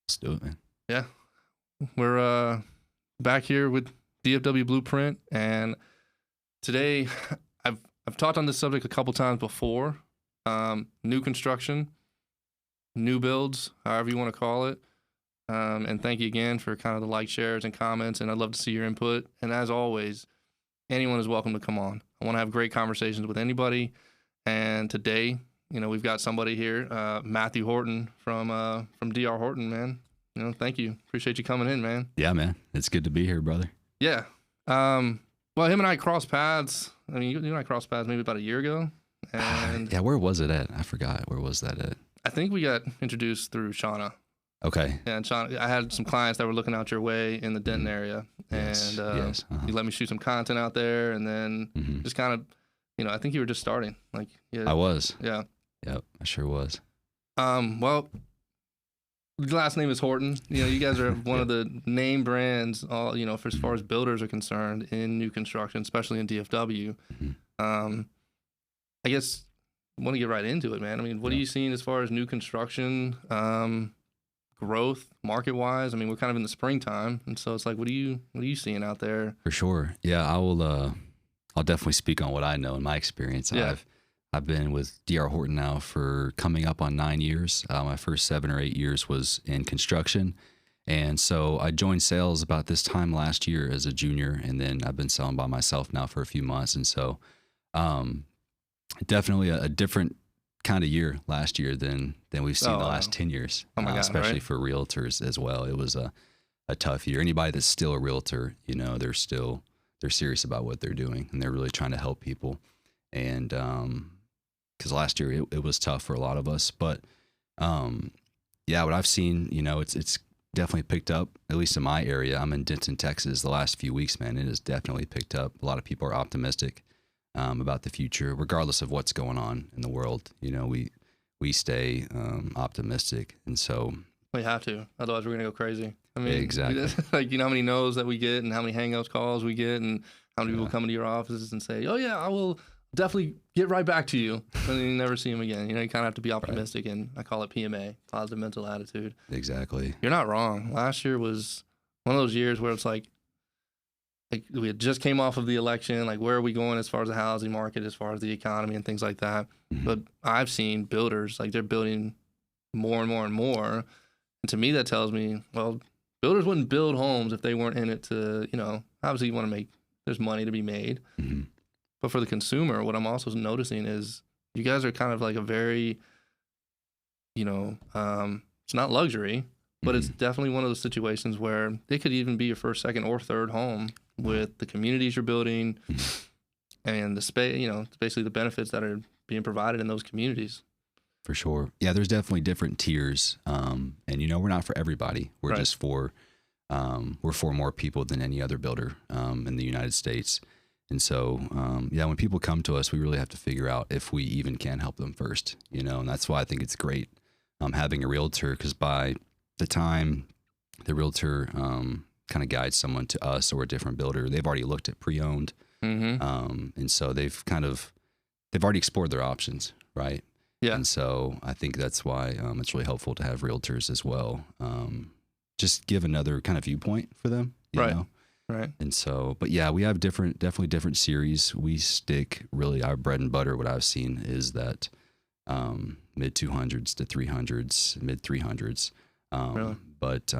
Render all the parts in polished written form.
Let's do it, man. Yeah, we're back here with DFW Blueprint, and today I've talked on this subject a couple times before. New construction, new builds, however you want to call it. And thank you again for kind of the like, shares, and comments. And I'd love to see your input. And as always, anyone is welcome to come on. I want to have great conversations with anybody. And today, we've got somebody here, Matthew Horton from DR Horton, man. Thank you. Appreciate you coming in, man. Yeah, man. It's good to be here, brother. Yeah. Well, him and I crossed paths. I mean, you and I crossed paths maybe about a year ago. And yeah, where was it at? I forgot. Where was that at? I think we got introduced through Shauna. Okay. Yeah, and Shauna, I had some clients that were looking out your way in the Denton area. Yes, And yes, you let me shoot some content out there. And then just kind of, I think you were just starting. I was. Yeah. Yep, I sure was. Well, the last name is Horton. You guys are one of the name brands, for as far as builders are concerned in new construction, especially in DFW. I guess I want to get right into it, man. I mean, what are you seeing as far as new construction growth, market wise? I mean, we're kind of in the springtime, and so it's like, what are you seeing out there? For sure. Yeah, I'll definitely speak on what I know in my experience. Yeah. I've been with DR Horton now for coming up on 9 years. My first 7 or 8 years was in construction. And so I joined sales about this time last year as a junior, and then I've been selling by myself now for a few months. And so definitely a different kind of year last year than we've seen the last 10 years, oh my God, especially right? for realtors as well. It was a tough year. Anybody that's still a realtor, they're serious about what they're doing, and they're really trying to help people. And because last year it was tough for a lot of us, but yeah, what I've seen, it's definitely picked up, at least in my area. I'm in Denton, Texas. The last few weeks, man, it has definitely picked up. A lot of people are optimistic about the future, regardless of what's going on in the world. We stay optimistic, and so We have to, otherwise we're gonna go crazy. I mean, exactly. How many no's that we get, and how many hangouts calls we get, and how many people come into your offices and say, "Oh yeah, I will definitely get right back to you," and then you never see them again. You kind of have to be optimistic, and I call it PMA, positive mental attitude. Exactly. You're not wrong. Last year was one of those years where it's like we had just came off of the election. Like, where are we going as far as the housing market, as far as the economy and things like that? But I've seen builders, they're building more and more and more. And to me, that tells me, well, builders wouldn't build homes if they weren't in it to, obviously you want to there's money to be made. But for the consumer, what I'm also noticing is you guys are kind of like a very, it's not luxury, but it's definitely one of those situations where it could even be your first, second, or third home with the communities you're building and the space, basically the benefits that are being provided in those communities. For sure. Yeah, there's definitely different tiers. And, we're not for everybody. We're just for more people than any other builder in the United States. And so, when people come to us, we really have to figure out if we even can help them first, and that's why I think it's great having a realtor, because by the time the realtor kind of guides someone to us or a different builder, they've already looked at pre-owned. And so they've already explored their options, right? Yeah. And so I think that's why it's really helpful to have realtors as well. Just give another kind of viewpoint for them, you know? Right. And so, but yeah, we have definitely different series. We stick really, our bread and butter, what I've seen is that mid 200s to 300s, mid 300s. Really? But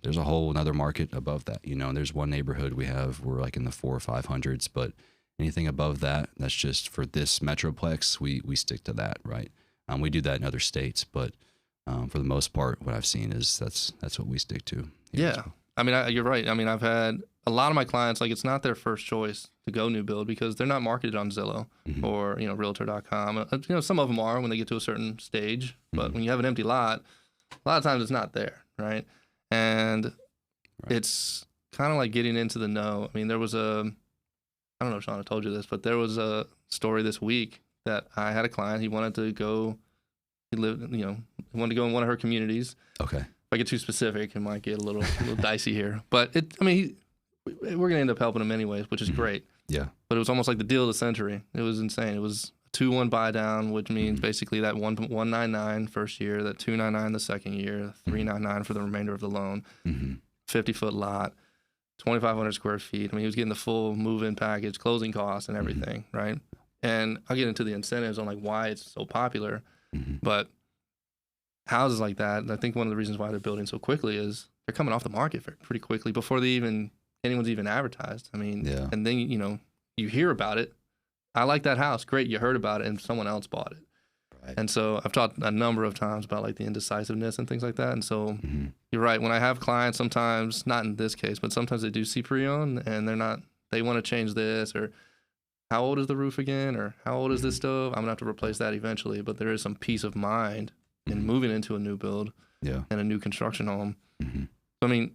there's a whole another market above that, and there's one neighborhood we're like in the 400s or 500s, but anything above that, that's just for this metroplex, we stick to that, right? We do that in other states, but for the most part, what I've seen is that's what we stick to. Yeah. I mean, you're right. I mean, I've had a lot of my clients, it's not their first choice to go new build because they're not marketed on Zillow or, Realtor.com. Some of them are when they get to a certain stage, but when you have an empty lot, a lot of times it's not there, right? And it's kind of like getting into the know. I mean, there was I don't know if Shauna told you this, but there was a story this week that I had a client. He wanted to go, he wanted to go in one of her communities. Okay. If I get too specific, it might get a little dicey here. But we're going to end up helping him anyways, which is great. Yeah. But it was almost like the deal of the century. It was insane. It was 2-1 buy down, which means basically that 199 first year, that 299 the second year, 399 for the remainder of the loan, 50-foot lot, 2,500 square feet. I mean, he was getting the full move-in package, closing costs, and everything, right? And I'll get into the incentives on like why it's so popular, but houses like that, I think one of the reasons why they're building so quickly is they're coming off the market pretty quickly before anyone's even advertised. I mean, and then you hear about it. I like that house. Great, you heard about it, and someone else bought it. Right. And so I've talked a number of times about like the indecisiveness and things like that. And so you're right. When I have clients, sometimes not in this case, but sometimes they do see pre-owned and they want to change this, or how old is the roof again, or how old is this stove? I'm gonna have to replace that eventually. But there is some peace of mind in moving into a new build and a new construction home. So, I mean,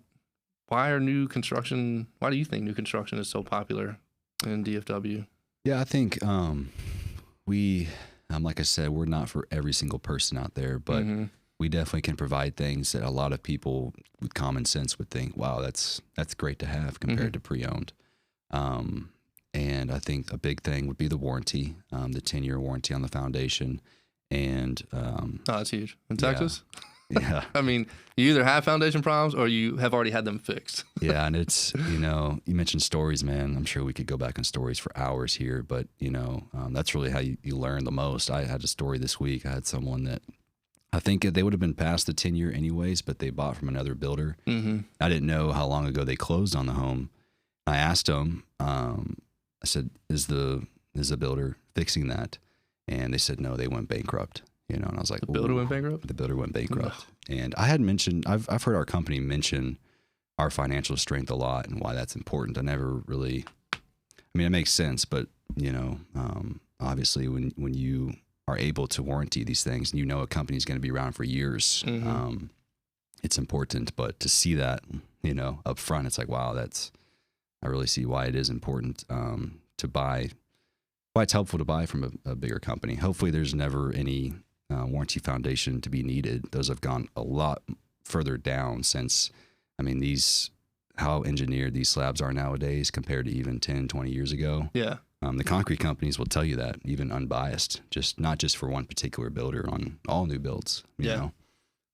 why do you think new construction is so popular in DFW? Yeah, I think like I said, we're not for every single person out there, but we definitely can provide things that a lot of people with common sense would think, wow, that's great to have compared to pre-owned. And I think a big thing would be the warranty, the 10-year warranty on the foundation. And that's huge. In Texas? Yeah. I mean, you either have foundation problems or you have already had them fixed. Yeah, and it's, you mentioned stories, man. I'm sure we could go back on stories for hours here, but, that's really how you learn the most. I had a story this week. I had someone that I think they would have been past the 10-year anyways, but they bought from another builder. I didn't know how long ago they closed on the home. I asked them, I said, is the builder fixing that? And they said, no, they went bankrupt. And I was like, the builder went bankrupt? The builder went bankrupt. No. And I had mentioned, I've heard our company mention our financial strength a lot and why that's important. I never really, it makes sense, but, obviously when you are able to warranty these things and a company is going to be around for years, it's important. But to see that, up front, it's like, wow, I really see why it is important to buy, why it's helpful to buy from a bigger company. Hopefully there's never any warranty foundation to be needed. Those have gone a lot further down since, how engineered these slabs are nowadays compared to even 10, 20 years ago. Yeah. The concrete companies will tell you that, even unbiased, not just for one particular builder, on all new builds, you know?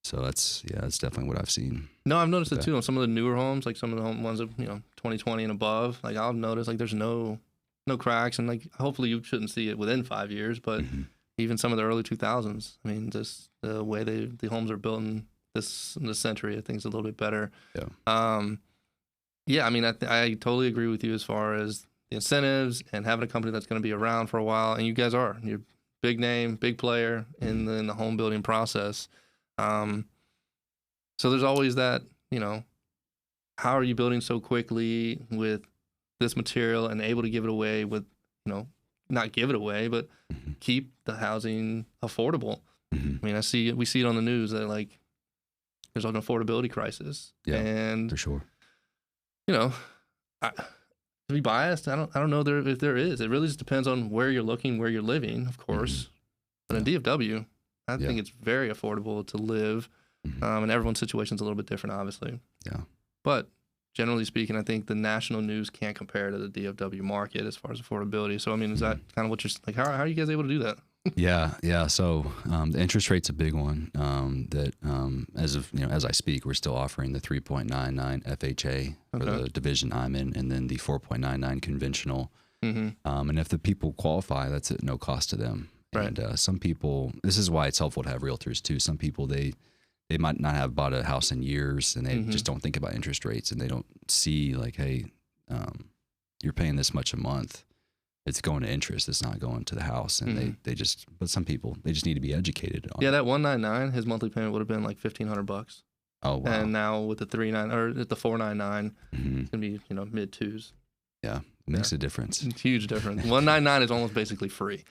So that's definitely what I've seen. No, I've noticed it too on some of the newer homes, like some of the ones of 2020 and above. Like I've noticed like there's no cracks, and like hopefully you shouldn't see it within 5 years, but even some of the early 2000s. Just the way the homes are built in this century, I think is a little bit better. Yeah. I totally agree with you as far as the incentives and having a company that's going to be around for a while, and you guys are. You're big name, big player in the home building process. So there's always that, how are you building so quickly with this material and able to give it away with, not give it away, but keep the housing affordable. We see it on the news that like there's an affordability crisis. Yeah, and for sure. To be biased, I don't know if there is. It really just depends on where you're looking, where you're living, of course. But in DFW, I think it's very affordable to live. And everyone's situation is a little bit different, obviously. Yeah. But generally speaking, I think the national news can't compare to the DFW market as far as affordability. So, is that kind of what you're like? How are you guys able to do that? Yeah. So the interest rate's a big one. As I speak, we're still offering the 3.99 FHA for the division I'm in, and then the 4.99 conventional. And if the people qualify, that's at no cost to them. Right. And some people, this is why it's helpful to have realtors too. Some people they might not have bought a house in years, and they just don't think about interest rates, and they don't see like, hey, you're paying this much a month. It's going to interest. It's not going to the house. And but some people, they just need to be educated on it. That 199, his monthly payment would have been like $1,500. Oh, wow. And now with the 499, it's gonna be mid twos. Yeah, it makes a difference. It's a huge difference. 199 is almost basically free,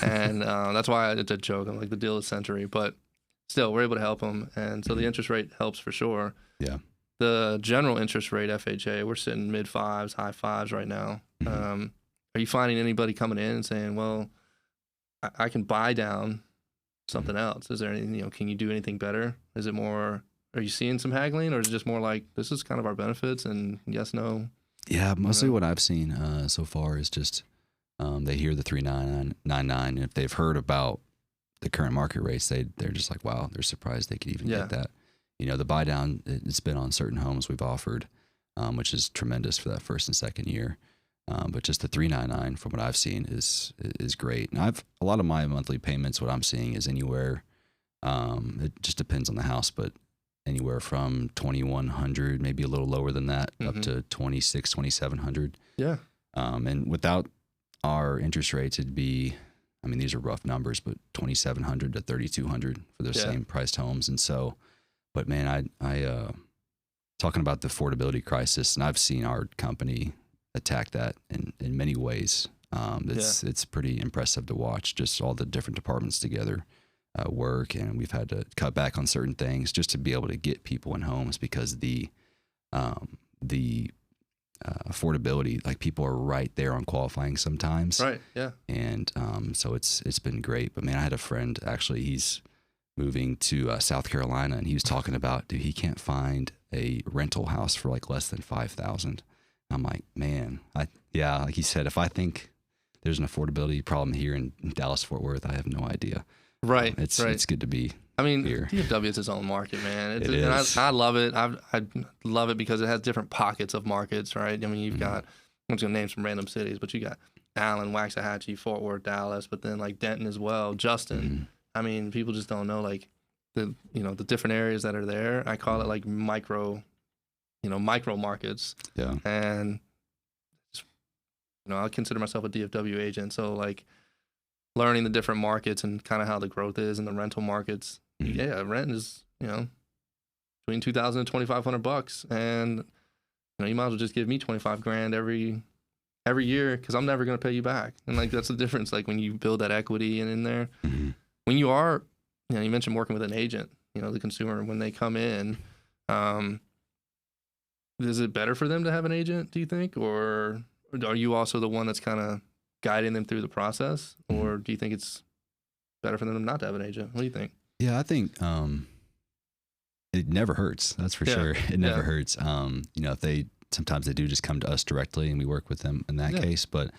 and that's why it's a joke. I'm like, the deal is century, but still, we're able to help them, and so the interest rate helps for sure. Yeah. The general interest rate FHA, we're sitting mid fives, high fives right now. Are you finding anybody coming in and saying, well, I can buy down something else? Is there anything, can you do anything better? Is it more, are you seeing some haggling, or is it just more like, this is kind of our benefits and yes, no? Yeah, mostly what I've seen so far is just They hear the 3.99, and if they've heard about the current market rates, they're just like, wow, they're surprised they could even get that. You know, the buy down, it's been on certain homes we've offered, which is tremendous for that first and second year. But just the 3.99 from what I've seen is great. And a lot of my monthly payments, what I'm seeing is anywhere, it just depends on the house, but anywhere from 2,100, maybe a little lower than that, up to 2,700. Yeah. And without our interest rates, it'd be, I mean, these are rough numbers, but 2,700 to 3,200 for those same priced homes. And so, but man, I talking about the affordability crisis, and I've seen our company attack that in many ways. It's pretty impressive to watch, just all the different departments together work, and we've had to cut back on certain things just to be able to get people in homes because the affordability, like people are right there on qualifying sometimes. Right. Yeah. And so it's been great. But man, I had a friend actually, he's moving to South Carolina, and he was talking about, dude, he can't find a rental house for like less than $5,000. I'm like, man, like he said, if I think there's an affordability problem here in Dallas Fort Worth, I have no idea. Right. It's good to be. I mean, here. DFW is its own market, man. It is. And I love it. I love it because it has different pockets of markets, right? I mean, you've got, I'm just gonna name some random cities, but you got Allen, Waxahachie, Fort Worth, Dallas, but then like Denton as well, Justin. I mean, people just don't know like the different areas that are there. I call it like micro markets. Yeah. And I consider myself a DFW agent, so like learning the different markets and kind of how the growth is in the rental markets. Yeah, rent is between $2,000 and $2,500, and you might as well just give me $25,000 every year because I'm never going to pay you back. And like that's the difference. Like when you build that equity and in there, when you are, you mentioned working with an agent. The consumer when they come in, is it better for them to have an agent? Do you think, or are you also the one that's kind of guiding them through the process, or do you think it's better for them not to have an agent? What do you think? Yeah, I think it never hurts. That's for sure. It never hurts. If sometimes they do just come to us directly and we work with them in that case. But